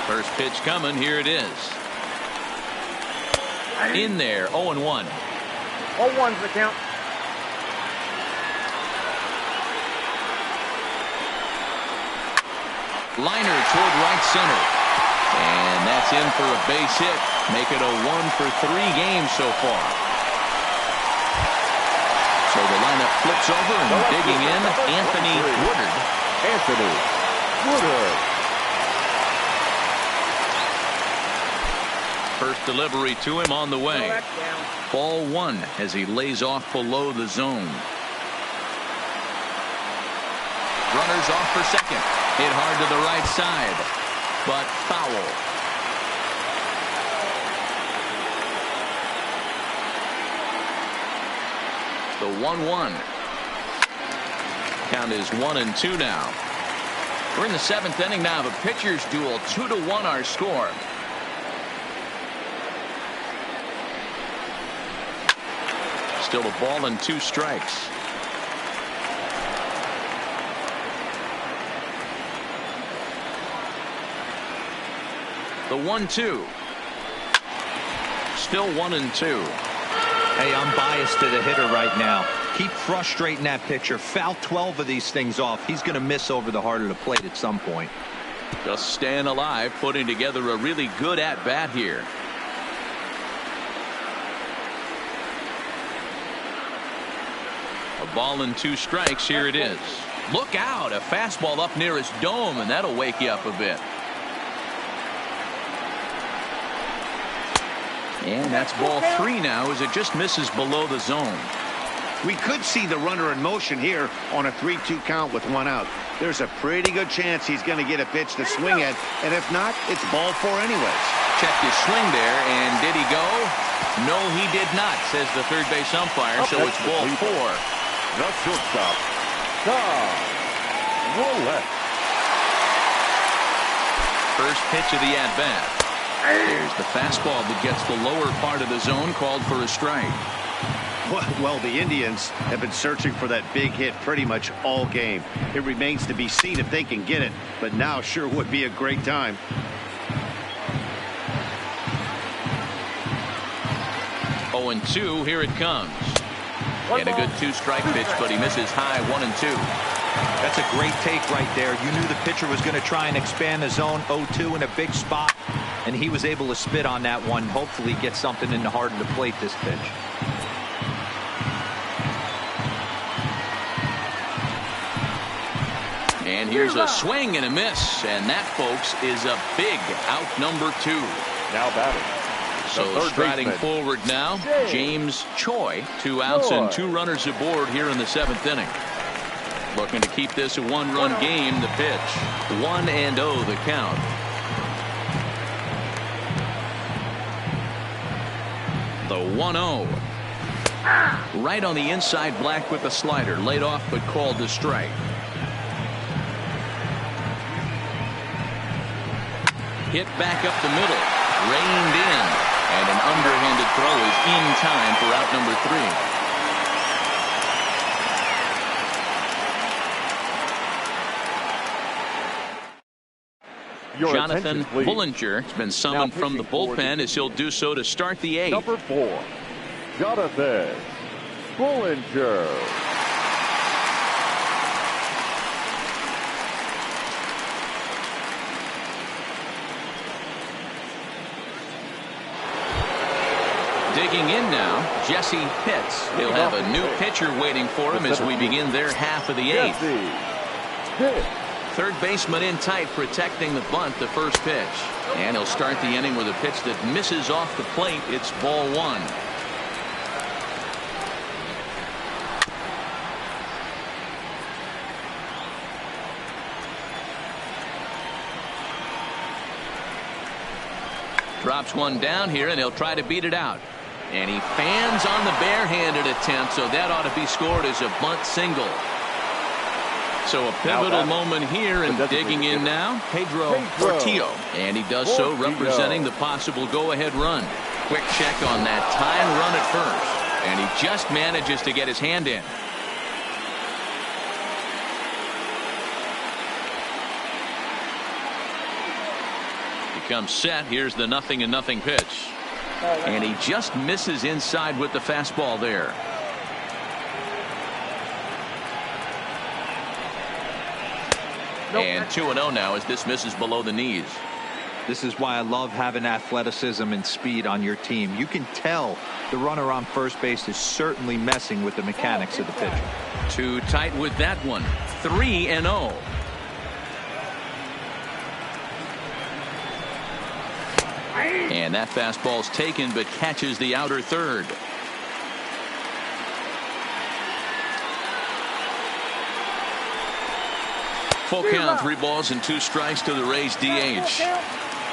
First pitch coming. Here it is. In there, 0-1. 0-1's the count. Liner toward right center. And that's in for a base hit. Make it a 1 for 3 games so far. So the lineup flips over, and digging in, Anthony Woodard. Anthony Woodard. First delivery to him on the way. Ball 1 as he lays off below the zone. Runners off for second. Hit hard to the right side, but foul. The 1-1. Count is 1-2 now. We're in the 7th inning now of a pitcher's duel. 2-1 our score. Still a ball and 2 strikes. The 1-2. Still 1-2. Hey, I'm biased to the hitter right now. Keep frustrating that pitcher. Foul 12 of these things off. He's going to miss over the heart of the plate at some point. Just staying alive, putting together a really good at-bat here. A ball and 2 strikes. Here it is. Look out. A fastball up near his dome, and that'll wake you up a bit. And that's ball 3 now as it just misses below the zone. We could see the runner in motion here on a 3-2 count with 1 out. There's a pretty good chance he's going to get a pitch to swing at, and if not, it's ball 4 anyways. Checked his swing there, and did he go? No, he did not, says the third base umpire, so it's ball 4. The shortstop, Tom Roulette. First pitch of the at-bat. There's the fastball that gets the lower part of the zone, called for a strike. Well, the Indians have been searching for that big hit pretty much all game. It remains to be seen if they can get it, but now sure would be a great time. Oh, 0-2, here it comes. And a good 2-strike pitch, but he misses high. 1-2. That's a great take right there. You knew the pitcher was going to try and expand the zone. 0-2 in a big spot, and he was able to spit on that one. Hopefully get something in the heart of the plate this pitch. And here's a swing and a miss, and that, folks, is a big out, number 2. Now batting. So striding forward now, James Choi. 2 outs and 2 runners aboard here in the 7th inning. Looking to keep this a 1-run game. The pitch. 1-0 the count. The 1-0. Right on the inside, Black with the slider. Laid off but called to strike. Hit back up the middle. Reined in. And an underhanded throw is in time for out number 3. Jonathan Bullinger has been summoned from the bullpen as he'll do so to start the 8th. Number 4, Jonathan Bullinger. Digging in now, Jesse Pitts. He'll have a new pitcher waiting for him as we begin their half of the 8th. Third baseman in tight, protecting the bunt, the first pitch. And he'll start the inning with a pitch that misses off the plate. It's ball 1. Drops one down here, and he'll try to beat it out. And he fans on the barehanded attempt, so that ought to be scored as a bunt single. So a pivotal moment here, and digging in now, Pedro Portillo. And he does so representing the possible go-ahead run. Quick check on that tying run at first. And he just manages to get his hand in. Comes set. Here's the 0-0 pitch. And he just misses inside with the fastball there. And 2-0 now as this misses below the knees. This is why I love having athleticism and speed on your team. You can tell the runner on first base is certainly messing with the mechanics of the pitcher. Too tight with that one. 3-0. And that fastball's taken, but catches the outer third. Full count, 3 balls and 2 strikes to the Rays DH.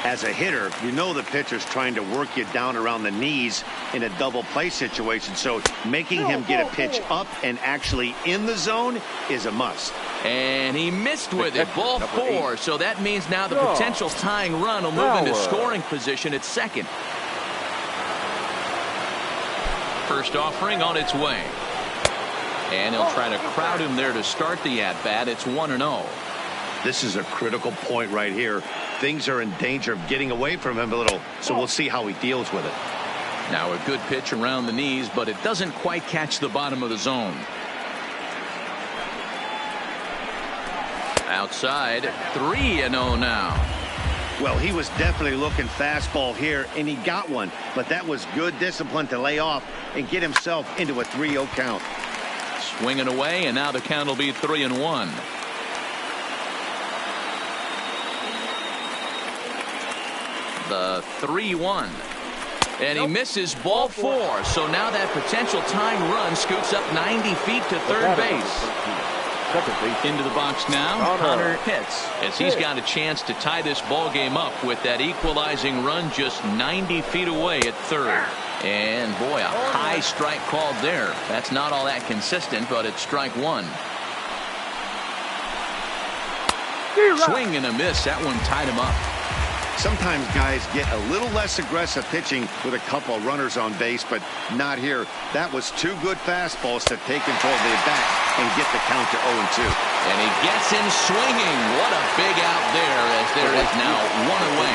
As a hitter, you know the pitcher's trying to work you down around the knees in a double play situation, so making him get a pitch up and actually in the zone is a must. And he missed with it. Ball 4. So that means now the potential tying run will move into scoring position at second. First offering on its way. And he'll try to crowd him there to start the at-bat. It's 1-0. This is a critical point right here. Things are in danger of getting away from him a little, so we'll see how he deals with it. Now a good pitch around the knees, but it doesn't quite catch the bottom of the zone. Outside, 3-0 now. Well, he was definitely looking fastball here, and he got one, but that was good discipline to lay off and get himself into a 3-0 count. Swinging away, and now the count will be 3-1. The 3-1. And he misses ball 4. So now that potential tying run scoots up 90 feet to third base. Into the box now, Connor Pitts, as he's got a chance to tie this ball game up with that equalizing run just 90 feet away at third. And boy, a high strike called there. That's not all that consistent, but it's strike 1. Swing and a miss. That one tied him up. Sometimes guys get a little less aggressive pitching with a couple of runners on base, but not here. That was 2 good fastballs to take control of the bat and get the count to 0-2. And he gets him swinging. What a big out there, as there is now 1 away.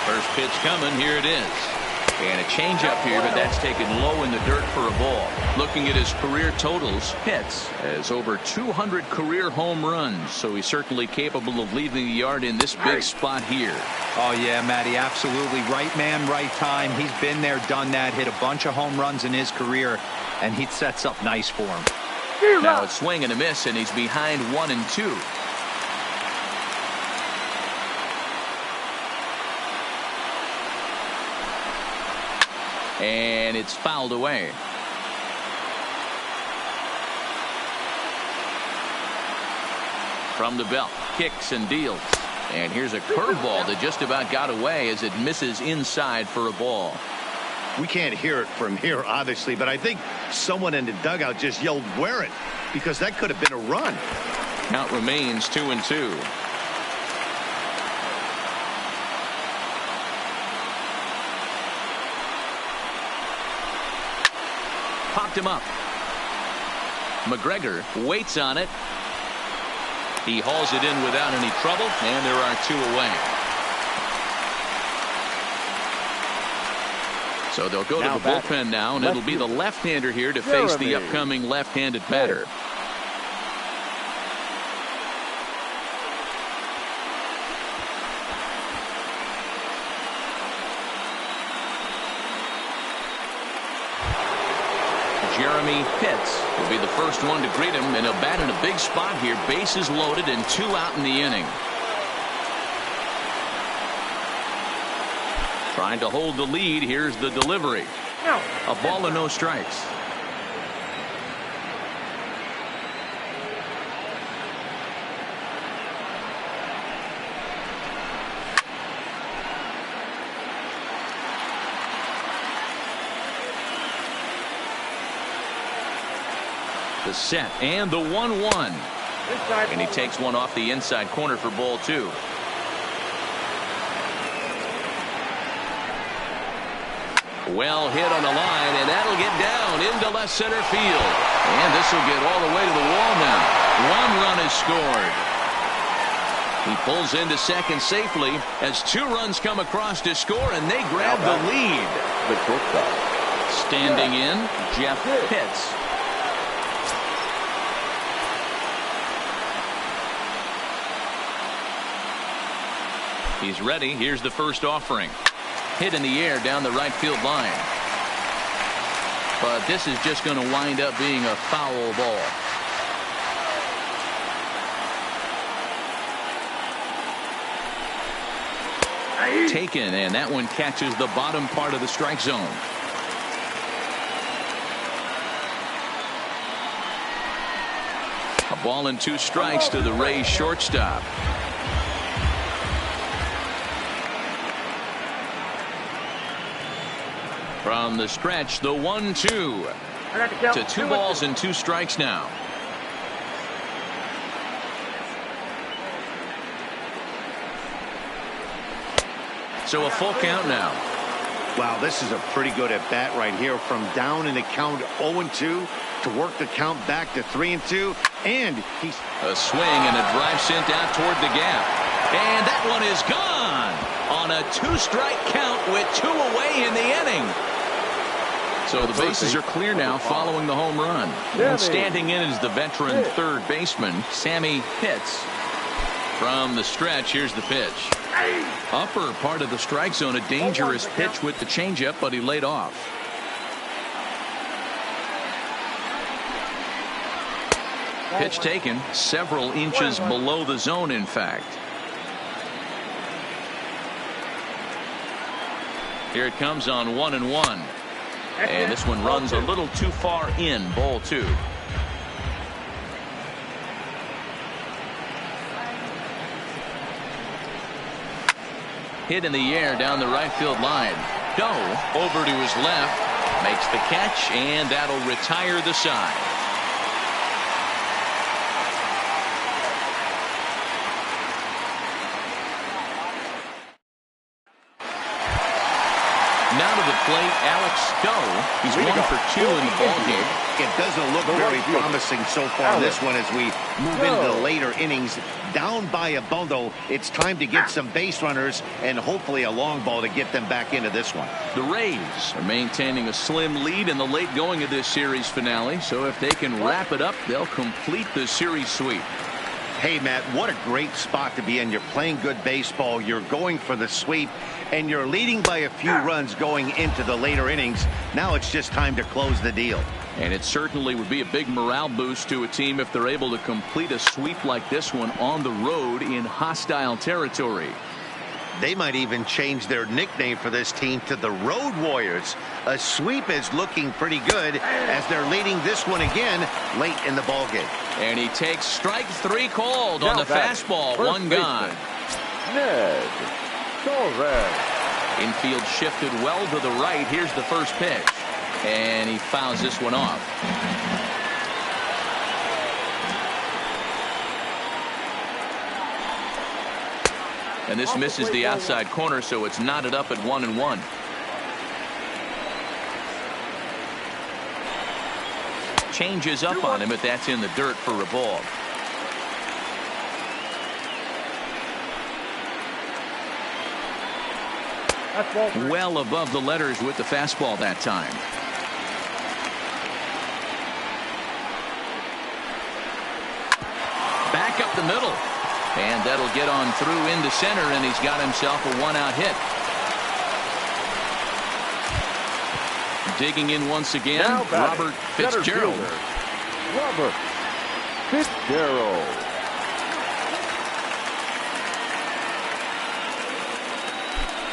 First pitch coming. Here it is. And a changeup here, but that's taken low in the dirt for a ball. Looking at his career totals, Pitts has over 200 career home runs, so he's certainly capable of leaving the yard in this big spot here. Oh, yeah, Matty, absolutely. Right man, right time. He's been there, done that, hit a bunch of home runs in his career, and he sets up nice for him. Now a swing and a miss, and he's behind 1-2. And it's fouled away. From the belt, kicks and deals. And here's a curveball that just about got away as it misses inside for a ball. We can't hear it from here, obviously, but I think someone in the dugout just yelled, "Wear it," because that could have been a run. Count remains 2-2. Popped him up. McGregor waits on it. He hauls it in without any trouble, and there are 2 away. So they'll go to the bullpen now, and it'll be the left-hander here to face the upcoming left-handed batter. Jeremy Pitts will be the first one to greet him, and he'll bat in a big spot here. Bases loaded and 2 out in the inning. Trying to hold the lead. Here's the delivery. A ball and no strikes. The set and the 1-1. And he takes one off the inside corner for ball 2. Well hit on the line, and that'll get down into left center field. And this will get all the way to the wall now. 1 run is scored. He pulls into second safely as 2 runs come across to score, and they grab the lead. Standing in, Jeff Pitts. He's ready. Here's the first offering. Hit in the air down the right field line. But this is just going to wind up being a foul ball. Taken, and that one catches the bottom part of the strike zone. A ball and 2 strikes to the Rays shortstop. From the stretch, the 1-2. To 2 balls and 2 strikes now. So a full count now. Wow, this is a pretty good at bat right here. From down in the count 0-2 to work the count back to 3-2. And he's a swing and a drive sent out toward the gap. And that one is gone on a 2-strike count with 2 away in the inning. So the bases are clear now following the home run. And standing in is the veteran third baseman, Sammy Pitts. From the stretch, here's the pitch. Upper part of the strike zone, a dangerous pitch with the changeup, but he laid off. Pitch taken several inches below the zone, in fact. Here it comes on 1-1. And this one runs a little too far in. Ball 2. Hit in the air down the right field line. Doe over to his left. Makes the catch, and that'll retire the side. Now to the plate, Alex Doe. He's 1 for 2 in the ballgame. It doesn't look very promising so far this one as we move into the later innings. Down by a bundle, it's time to get some base runners and hopefully a long ball to get them back into this one. The Rays are maintaining a slim lead in the late going of this series finale, so if they can wrap it up, they'll complete the series sweep. Hey, Matt, what a great spot to be in. You're playing good baseball. You're going for the sweep, and you're leading by a few runs going into the later innings. Now it's just time to close the deal. And it certainly would be a big morale boost to a team if they're able to complete a sweep like this one on the road in hostile territory. They might even change their nickname for this team to the Road Warriors. A sweep is looking pretty good as they're leading this one again late in the ballgame. And he takes strike 3 called on the fastball. 1 gone. Ned Torres. Infield shifted well to the right. Here's the first pitch. And he fouls this one off. And this misses the outside corner, so it's knotted up at 1-1. Changes up on him, but that's in the dirt for a ball. Well above the letters with the fastball that time. Back up the middle. And that'll get on through into center, and he's got himself a 1-out hit. Digging in once again, Robert Fitzgerald. Robert Fitzgerald.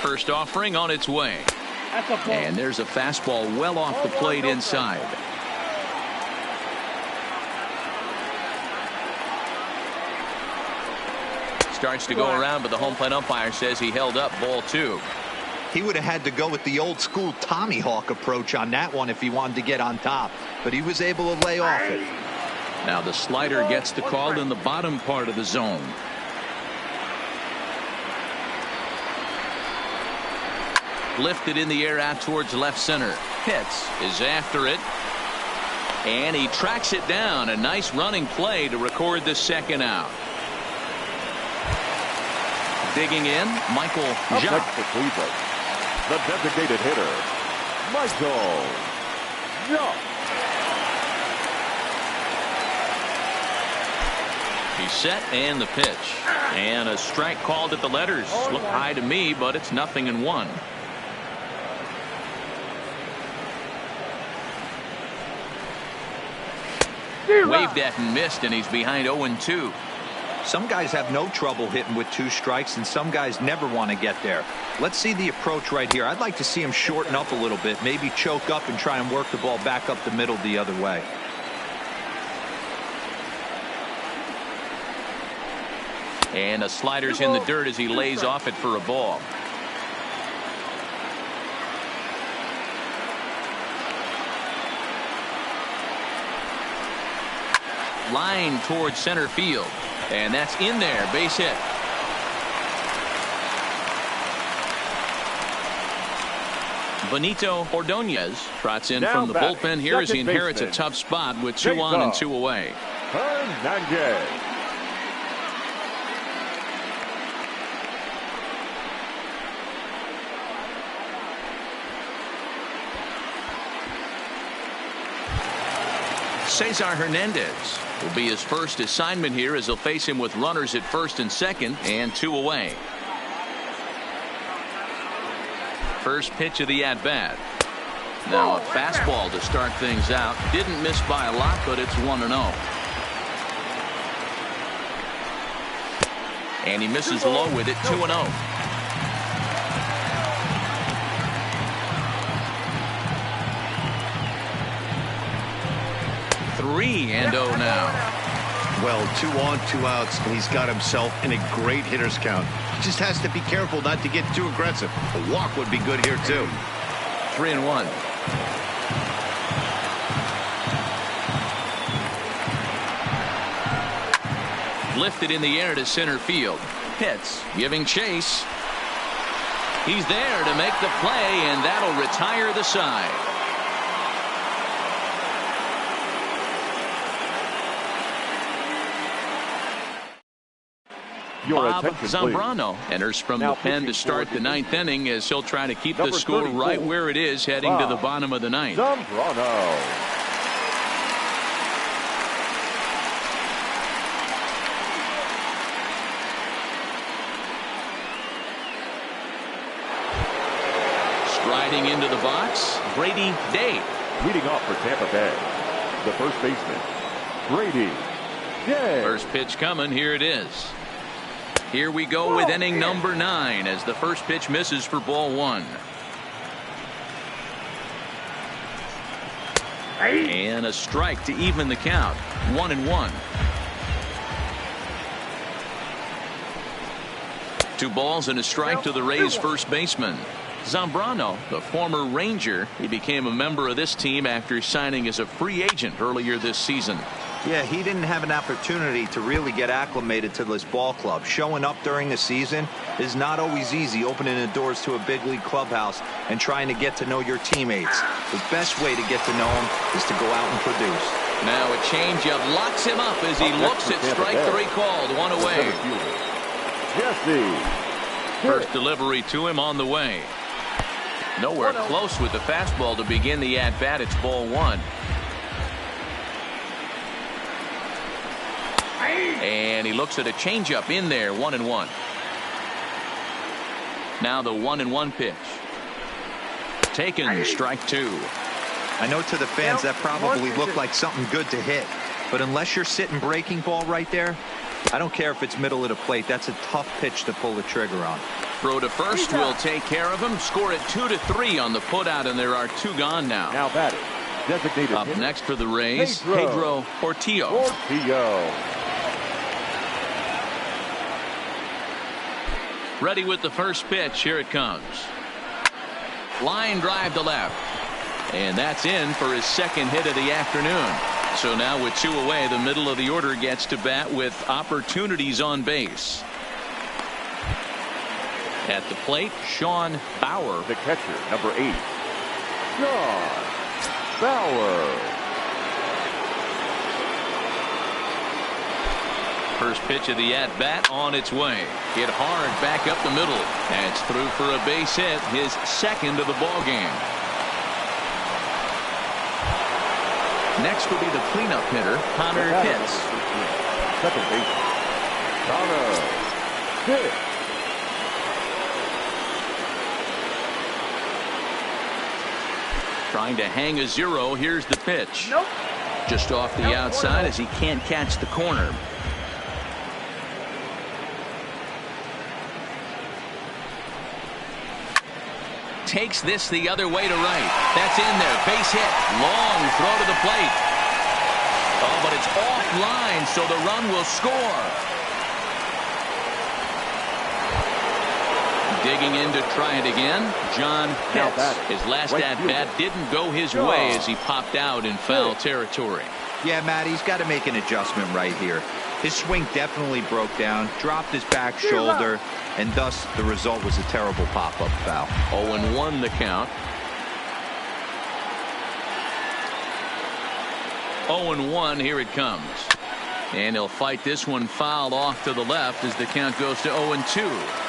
First offering on its way. And there's a fastball well off the plate inside. Starts to go around, but the home plate umpire says he held up. Ball 2. He would have had to go with the old school Tommy Hawk approach on that one if he wanted to get on top, but he was able to lay off it. Now the slider gets the call in the bottom part of the zone. Lifted in the air out towards left center. Pitts is after it, and he tracks it down. A nice running play to record the 2nd out. Digging in, Michael Jacques. Next for Cleveland, the designated hitter, Michael Jacques. He's set, and the pitch. And a strike called at the letters. Looked high to me, but it's 0-1. Waved at and missed, and he's behind 0-2. Some guys have no trouble hitting with 2 strikes, and some guys never want to get there. Let's see the approach right here. I'd like to see him shorten up a little bit, maybe choke up and try and work the ball back up the middle the other way. And a slider's in the dirt as he lays off it for a ball. Line towards center field. And that's in there. Base hit. Benito Ordonez trots in from the bullpen here as he inherits a tough spot with 2 on and 2 away. Hernandez. Cesar Hernandez will be his first assignment here as they'll face him with runners at first and second and 2 away. First pitch of the at-bat. Now a fastball to start things out. Didn't miss by a lot, but it's 1-0. And he misses low with it, 2-0. Three and 0 now. Well, 2 on, 2 outs, and he's got himself in a great hitter's count. He just has to be careful not to get too aggressive. A walk would be good here, too. 3-1. Lifted in the air to center field. Pitts giving chase. He's there to make the play, and that'll retire the side. Bob Zambrano enters from the pen to start the 9th inning as he'll try to keep the score right where it is heading to the bottom of the 9th. Zambrano. Striding into the box, Brady Day. Leading off for Tampa Bay, the first baseman, Brady Day. First pitch coming. Here it is. Here we go with inning number 9 as the first pitch misses for ball 1. And a strike to even the count. 1-1. 2 balls and a strike to the Rays first baseman. Zambrano, the former Ranger, he became a member of this team after signing as a free agent earlier this season. Yeah, he didn't have an opportunity to really get acclimated to this ball club. Showing up during the season is not always easy, opening the doors to a big league clubhouse and trying to get to know your teammates. The best way to get to know them is to go out and produce. Now a changeup locks him up as he looks at strike 3 called. 1 away. Jesse. First delivery to him on the way. Nowhere close with the fastball to begin the at-bat. It's ball 1. And he looks at a changeup in there. 1-1. Now the 1-1 pitch. Taken, strike 2. I know to the fans that probably looked like something good to hit, but unless you're sitting breaking ball right there, I don't care if it's middle of the plate. That's a tough pitch to pull the trigger on. Throw to first will take care of him. Score it 2-3 on the putout, and there are 2 gone now. Now batting, designated up next for the Rays, Pedro Portillo. Ready with the first pitch. Here it comes. Line drive to left. And that's in for his second hit of the afternoon. So now with 2 away, the middle of the order gets to bat with opportunities on base. At the plate, Sean Bauer. The catcher, number 8. Sean Bauer. First pitch of the at-bat on its way. Hit hard back up the middle. And it's through for a base hit, his second of the ball game. Next will be the cleanup hitter, Connor Pitts. Second base, Connor Pitts. Trying to hang a 0. Here's the pitch. Nope. Just off the outside as he can't catch the corner. Takes this the other way to right. That's in there. Base hit. Long throw to the plate. Oh, but it's offline, so the run will score. Digging in to try it again, John Pitts. His last at-bat didn't go his way as he popped out in foul territory. Yeah, Matt, he's got to make an adjustment right here. His swing definitely broke down, dropped his back shoulder, and thus the result was a terrible pop-up foul. 0-1 the count. 0-1, here it comes. And he'll fight this one fouled off to the left as the count goes to 0-2.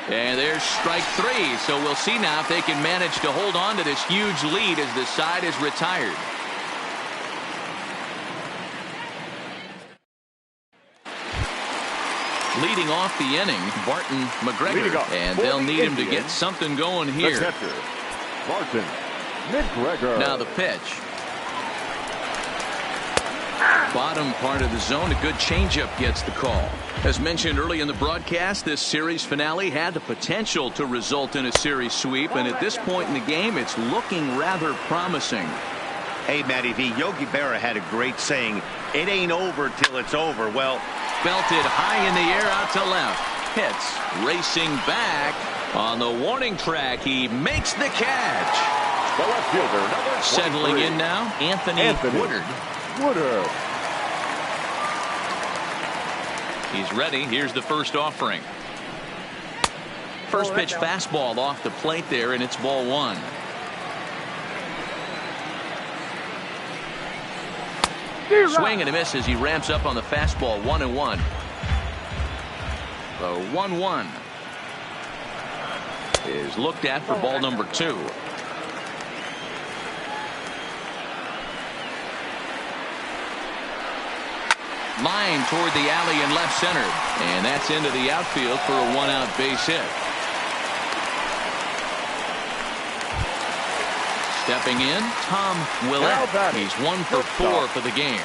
And there's strike three. So we'll see now if they can manage to hold on to this huge lead as the side is retired. Leading off the inning, Barton McGregor. And they'll need him to get something going here. Barton McGregor. Now the pitch. Bottom part of the zone. A good changeup gets the call. As mentioned early in the broadcast, this series finale had the potential to result in a series sweep, and at this point in the game, it's looking rather promising. Hey, Matty V, Yogi Berra had a great saying, it ain't over till it's over. Well, belted high in the air out to left. Pitts racing back on the warning track. He makes the catch. The left fielder, number 23. Settling in now, Anthony Woodard. He's ready. Here's the first offering. First pitch fastball off the plate there, and it's ball one. Swing and a miss as he ramps up on the fastball. 1-1. The 1-1 is looked at for ball number two. Line toward the alley in left center, and that's into the outfield for a one-out base hit. Stepping in, Tom Willett. He's 1 for 4 for the game.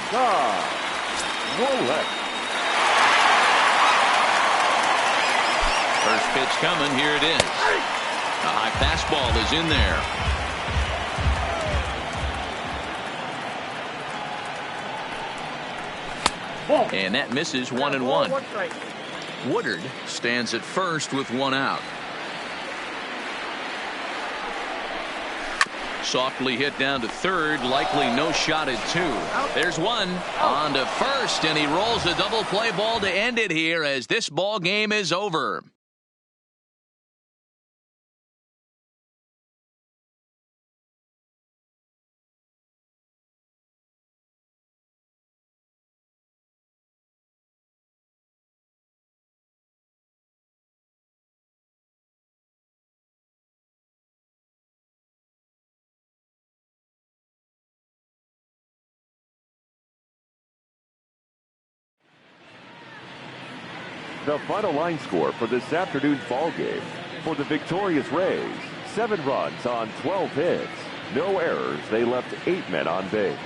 First pitch coming. Here it is. A high fastball is in there. And that misses. 1-1. Woodard stands at first with one out. Softly hit down to third. Likely no shot at two. There's one on to first, and he rolls a double play ball to end it here as this ball game is over. The final line score for this afternoon's ball game. For the victorious Rays, 7 runs on 12 hits. No errors. They left 8 men on base.